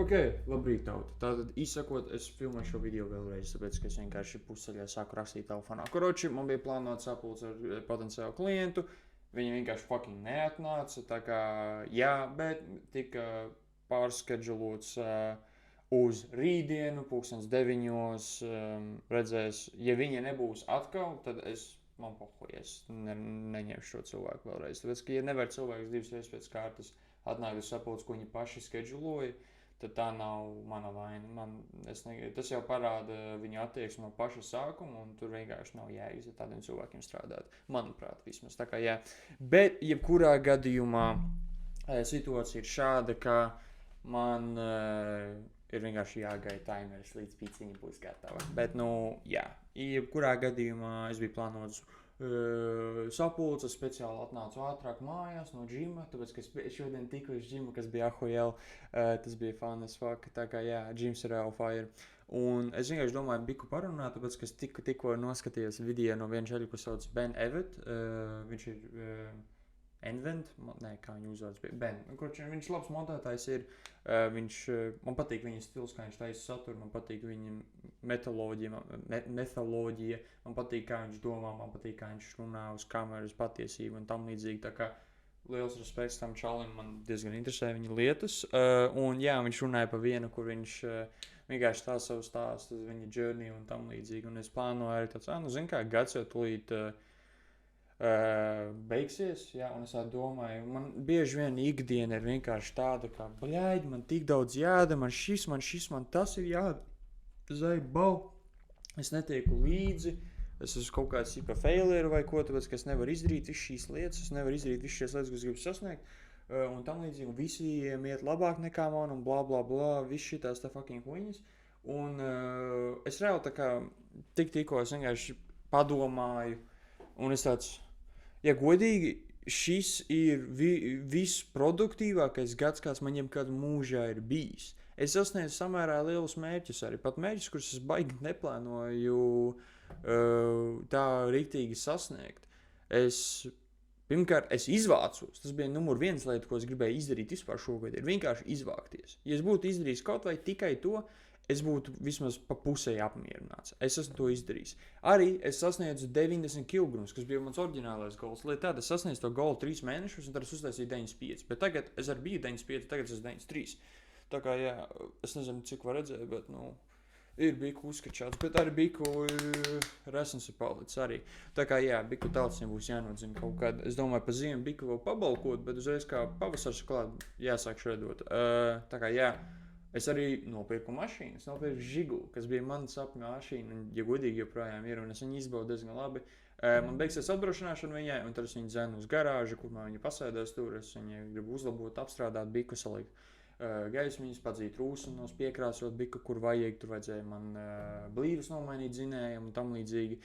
Ok, labrīt, tauta. Tātad, izsakot, es filmēju šo video vēlreiz, tāpēc, ka es vienkārši pusceļā sāku rakstīt telefonā. Koroči, man bija plānots sapulcs ar potenciālu klientu, viņi vienkārši fucking neatnāca, tā kā, jā, bet tika pārskedžulots uz rītdienu, 9:00, redzēs, ja viņa nebūs atkal, tad man pohuj, es neņemšu šo cilvēku vēlreiz. Tāpēc, ka, ja nevar cilvēks divas reizes pēc kārtas atnākt uz sapulci, ko viņi paši skedžuloja, tad tā nav mana vaina. Tas jau parāda viņa attieksmi no paša sākuma, un tur vienkārši nav jēgas ar tādiem cilvēkiem strādāt. Manuprāt, vismaz tā kā jā. Bet, jebkurā gadījumā, situācija ir šāda, ka man ir vienkārši jāgaida timeris, līdz pīciņa būs gatava. Bet, jā, jebkurā gadījumā es biju plānots sapulces, speciāli atnācu ātrāk mājās no džima, tāpēc, ka es šodien tiku uz džimu, kas bija AHL, tas bija fun as fuck, tā kā jā, džims ir real fire. Un es vienkārši domāju biku parunāt, tāpēc, ka es tikko noskatījos video no viena čaļa, ko sauc Ben Evet, viņš ir Envent, kā viņa uzvārds bija, Ben. Viņš labs montētājs ir, man patīk viņa stils, kā viņš taisa saturu, man patīk viņa metoloģija, man patīk, kā viņš domā, man patīk, kā viņš runā uz kameras patiesību un tam līdzīgi, tā kā liels respekts tam čalim, man diezgan interesē viņa lietas, un jā, viņš runāja pa vienu, kur viņš vienkārši tā savu stāstu, viņa journey un tam līdzīgi, un es plānoju arī tāds, zin kā, gads jau tūlīt beigsies, jā, un es tā domāju, man bieži vien ikdiena ir vienkārši tāda, kā, bļaigi, man tik daudz jādara, man tas ir jādara, zaibau, es netieku līdzi, es esmu kaut kāds tipa failure vai ko, tāpēc, ka es nevaru izdarīt visu šīs lietas, es nevaru izdarīt visu šīs lietas, ko es gribu sasniegt, un tam līdzīgi, un visiem iet labāk nekā man, un blā, blā, blā, viss šitās tā fucking huņas, un es reāli tā kā tikko es vienkārši padomāju, un es tāds, ja godīgi, šis ir visproduktīvākais gads, kāds man jebkad mūžā ir bijis. Es sasniedzu samērā lielus mērķus arī. Pat mērķus, kurus es baigi neplānoju tā riktīgi sasniegt. Pirmkārt, es izvācos. Tas bija numur viens lieta, ko es gribēju izdarīt vispār šogad, ir vienkārši izvākties. Ja es būtu izdarījis kaut vai tikai to, es būtu vismaz pa pusē apmierināts. Es esmu to izdarījis. Arī es sasniedzu 90 kg, kas bija mans oriģinālais goals. Lai tāda es sasniedzu to goal 3 mēnešus, un tad es uztaisīju 95. Bet tagad es arī biju 95, tagad es esmu 93. Tā kā, jā, es nezinu, cik var redzēt, bet, ir biku uzskačāts, bet arī biku resns ir palicis arī. Tā kā, jā, biku tautsiem būs jānodzina kaut kāda. Es domāju, pa ziemu biku vēl pabalkot, bet uzreiz kā pavasars klāt jāsāk šredot. Tā kā, jā. Es arī nopirku mašīnu, es nopirku Žiguli, kas bija mana sapņu mašīna, un, ja godīgi, joprojām ir, un es viņu izbaudu diezgan labi. Man beigsies atbraukšana viņai, un tad es viņu dzenu uz garāžu, kur man viņa pasēdēs tur, es viņu gribu uzlabot, apstrādāt, biku salikt gaismiņas, padzīt rūsunos, piekrāsot biku, kur vajag, tur vajadzēja man blīvus nomainīt dzinējumu un tam līdzīgi,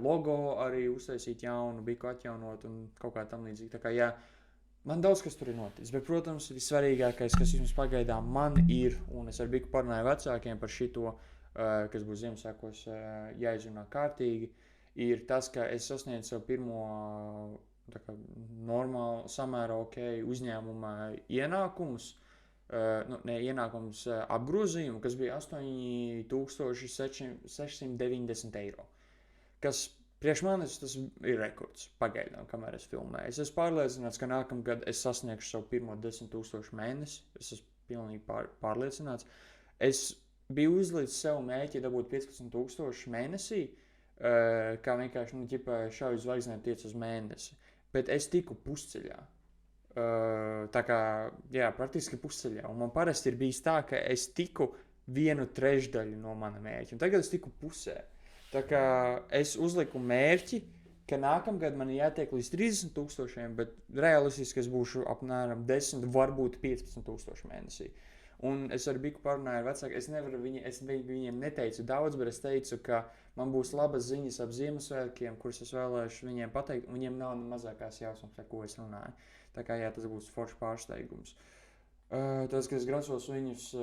logo arī uztaisīt jaunu, biku atjaunot un kaut kā tam līdzīgi, tā kā jā. Man daudz kas tur ir noticis, bet, protams, vissvarīgākais, kas vismaz pagaidām man ir, un es ar biku parunāju vecākiem par šito, kas būs Ziemassvētkos jāizrunā kārtīgi, ir tas, ka es sasniedzu savu pirmo tā kā normālu, samērā ok uzņēmuma ienākumus, ienākums apgrozījumu, kas bija 8690 eiro, kas priekš manis tas ir rekords pagaidām, kamēr es filmēju. Es esmu pārliecināts, ka nākamgad es sasniegšu savu pirmo 10,000 mēnesi. Es esmu pilnīgi pārliecināts. Es biju uzlicis sev mērķi dabūt 15,000 mēnesī, kā vienkārši, šauju zvaigznēm tiec uz mēnesi. Bet es tiku pusceļā. Tā kā, jā, praktiski pusceļā. Un man parasti ir bijis tā, ka es tiku 1/3 no mana mērķa. Un tagad es tiku pusē. Tā kā es uzliku mērķi, ka nākamgad man ir jātiek līdz 30,000, bet realistiski es būšu apmēram 10, varbūt 15,000 mēnesī. Un es arī biku parunāju ar vecākiem, es viņiem neteicu daudz, bet es teicu, ka man būs labas ziņas ap Ziemassvētkiem, kuras es vēlēšu viņiem pateikt, un viņiem nav mazākās jausmas, par ko es runāju. Tā kā jā, tas būs foršs pārsteigums. Tas, ka es grasos viņus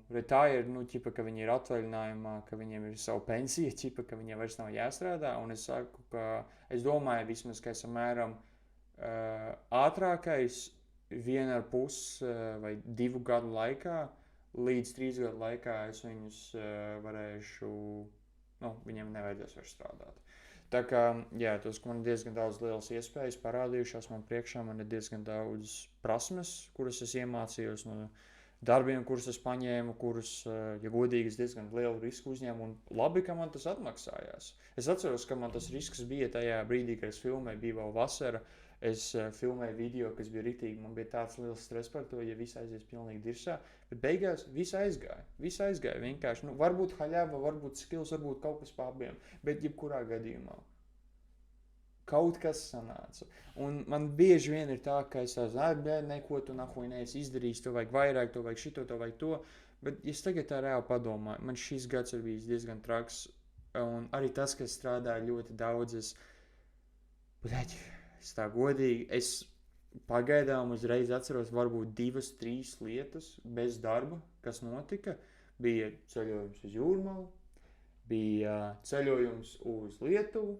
retire, ka viņi ir atvaļinājumā, ka viņiem ir savu pensiju, ka viņiem vairs nav jāstrādā, un es saku, ka es domāju vismaz, ka es apmēram ātrākais 1,5 vai 2 gadu laikā, līdz 3 gadu laikā es viņus varēšu, viņiem nevajadzēs vairs strādāt. Tā kā, jā, tas, ka man ir diezgan daudz lielas iespējas parādījušās man priekšā, man ir diezgan daudz prasmes, kuras es iemācījos no darbiem, kurus es paņēmu, kurus, ja godīgi, es diezgan lielu risku uzņēmu, un labi, ka man tas atmaksājās. Es atceros, ka man tas risks bija tajā brīdī, kad es filmēju, bija vēl vasara, es filmēju video, kas bija ritīgi, man bija tāds liels stress par to, ja viss aizies pilnīgi dirsā, bet beigās viss aizgāja vienkārši, varbūt haļava, varbūt skills, varbūt kaut kas pa abiem, bet jebkurā gadījumā kaut kas sanāca. Un man bieži vien ir tā, ka es neko tu nahuj neesi izdarījis, tev vajag vairāk, tev vajag šito, tev vajag to, bet es tagad tā reāli padomāju, man šis gads ir bijis diezgan traks, un arī tas, ka es strādāju ļoti daudz, es tā godīgi, es pagaidām uzreiz atceros varbūt 2, 3 lietas bez darba, kas notika. Bija ceļojums uz Jūrmalu, bija ceļojums uz Lietuvu,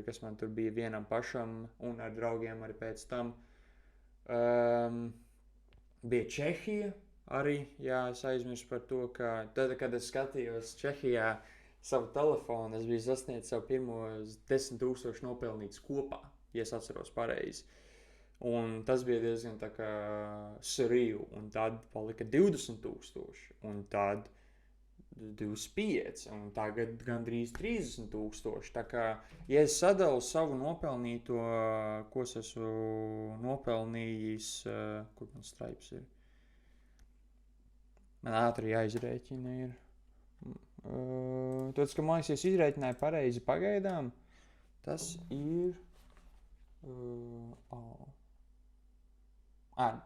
kas man tur bija vienam pašam un ar draugiem arī pēc tam. Bija Čehija arī, jā, es aizmirsu par to, ka tad, kad es skatījos Čehijā savu telefonu, es biju sasniedzis savu pirmos 10,000 nopelnīts kopā, ja es atceros pareizi. Un tas bija diezgan tā kā surreal, un tad palika 20,000, un tad 25, un tagad gandrīz 30,000. Tā kā, ja es sadalu savu nopelnīto, ko es esmu nopelnījis, kur man straips ir? Man ātri jāizrēķina ir. Tāds, ka man es izrēķināju pareizi pagaidām, tas ir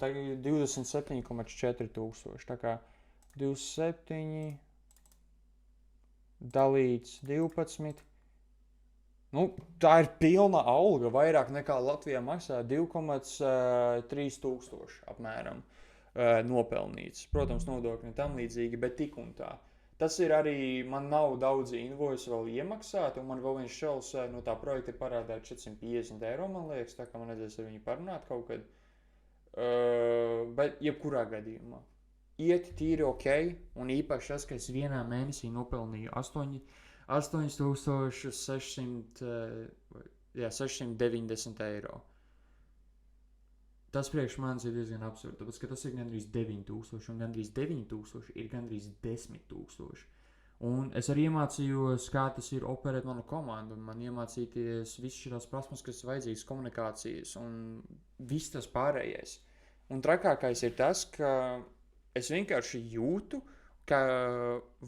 tagad 27,4 tūkstoši, tā kā 27 dalīts 12, tā ir pilna alga, vairāk nekā Latvijā maksā 2,3 tūkstoši apmēram nopelnīts. Protams, nodokļi un tam līdzīgi, bet tik un tā. Tas ir arī, man nav daudzi invoice vēl iemaksāti, un man vēl viens šels no tā projekta ir parādā 450 eiro, man liekas, tā kā man vajadzēs ar viņu parunāt kaut kad. Bet jebkurā gadījumā iet tīri ok, un īpaši tas, ka es vienā mēnesī nopelnīju 8,690 eiro. Tas priekš manis ir diezgan absurdi, tāpēc, ka tas ir gandrīz 9,000, un gandrīz 9,000 ir gandrīz 10,000. Un es arī iemācījos, kā tas ir operēt manu komandu, un man iemācīties visas šīs prasmes, kas vajadzīgas komunikācijas, un viss tas pārējais. Un trakākais ir tas, ka es vienkārši jūtu, ka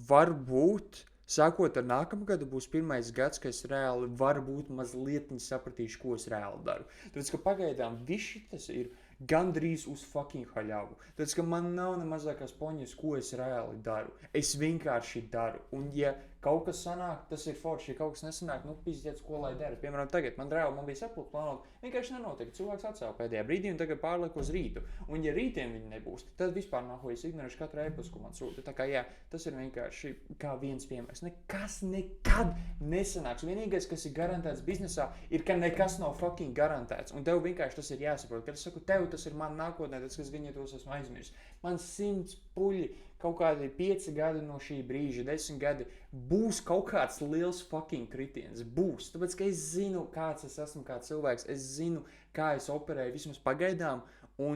varbūt sākot ar nākamu gadu būs pirmais gads, ka es reāli varbūt mazliet sapratīšu, ko es reāli daru. Tāpēc, ka pagaidām viss šitas ir gandrīz uz fucking haļavu. Tāpēc, ka man nav ne mazākās poņas, ko es reāli daru. Es vienkārši daru. Un ja kaut kas sanāk, tas ir forši. Ja kaut kas nesanāk, pizdiec, ko lai dara. Piemēram, tagad man bija sapulkt plānot, vienkārši nenotika. Cilvēks atcēla pēdējā brīdī un tagad pārliek uz rītu. Un ja rītiem viņi nebūs, tad vispār nahojas ignorēšu katru e-pastu, ko man sūta. Tā kā jā, tas ir vienkārši kā viens piemērs. Nekas nekad nesanāks. Vienīgais, kas ir garantēts biznesā, ir, ka nekas nav fucking garantēts. Un tev vienkārši tas ir jāsaprot. Kad es saku tev, tas ir man nākotnē, tas, kas viņa tos esmu aizmirsis. Man 100 puļi, kaut kādi 5 gadi no šī brīža, 10 gadi, būs kaut kāds liels fucking kritiens. Būs. Tāpēc, ka es zinu, kāds es esmu kā cilvēks, es zinu, kā es operēju vismaz pagaidām, un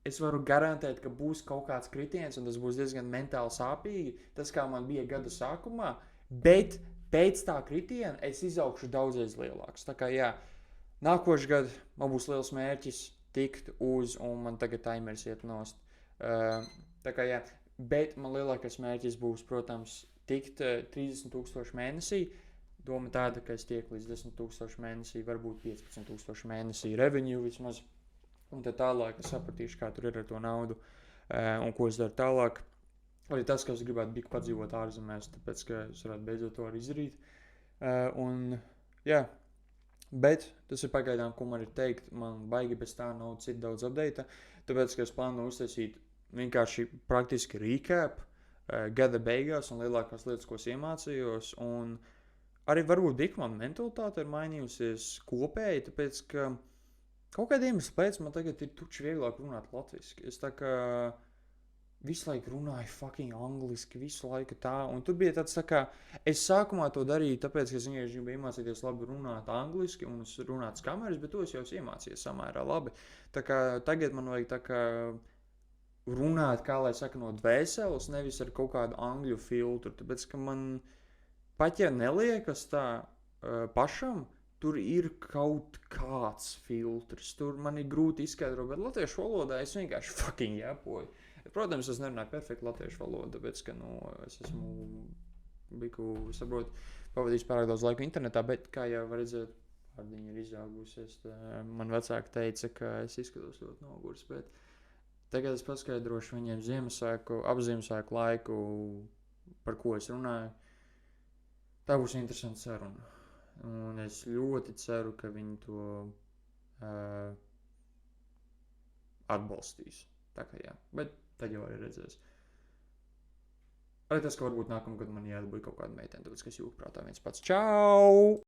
es varu garantēt, ka būs kaut kāds kritiens, un tas būs diezgan mentāli sāpīgi, tas kā man bija gada sākumā, bet pēc tā kritiena es izaugšu daudzreiz lielāks. Tā kā jā, nākošais gads man būs liels mērķis tikt uz, un man tagad timers iet nost. Tā kā jā, bet man lielākais mērķis būs, protams, tikt 30,000 mēnesī. Doma tāda, ka es tieku līdz 10,000 mēnesī, varbūt 15,000 mēnesī revenue vismaz. Un tad tālāk es sapratīšu, kā tur ir ar to naudu un ko es daru tālāk. Arī tas, ka es gribētu bišķi padzīvot ārzemēs, tāpēc, ka es varētu beidzot to arī izdarīt. Un jā, bet tas ir pagaidām, ko man ir teikt. Man baigi bez tā nav cita daudz update, tāpēc, ka es plānu uztaisīt vienkārši praktiski recap gada beigās un lielākās lietas, ko es iemācījos. Un arī varbūt man mentalitāte ir mainījusies kopēji, tāpēc, ka Kaut kādā iemesla pēc man tagad ir tuči vieglāk runāt latviski. Es tā kā visu laiku runāju fucking angliski, visu laiku tā. Un tur bija tāds, tā kā, es sākumā to darīju, tāpēc, ka es vienkārši gribēju iemācīties labi runāt angliski un runāt skameris, bet to es jau iemācījos samērā labi. Tā kā tagad man vajag tā kā runāt, kā lai saka, no dvēseles, nevis ar kaut kādu angļu filtru. Tāpēc, ka man pat ja neliekas tā pašam, tur ir kaut kāds filtrs. Tur man ir grūti izskaidrot, bet latviešu valodā es vienkārši fucking jāpoju. Protams, es nerunāju perfekti latviešu valodu, tāpēc, ka es esmu saprotu, pavadījis pārāk daudz laika internetā, bet, kā jau var redzēt, pārdiņa ir izaugusies. Man vecāki teica, ka es izskatos ļoti nogurs, bet tagad es paskaidrošu viņiem ap Ziemassvētku laiku, par ko es runāju. Tā būs interesanta saruna. Un es ļoti ceru, ka viņi to atbalstīs. Tā kā jā, bet tad jau arī redzēs. Arī tas, ka varbūt nākamgad man jādabūja kaut kāda meitene, tāpēc, ka es jūku prātā viens pats. Čau!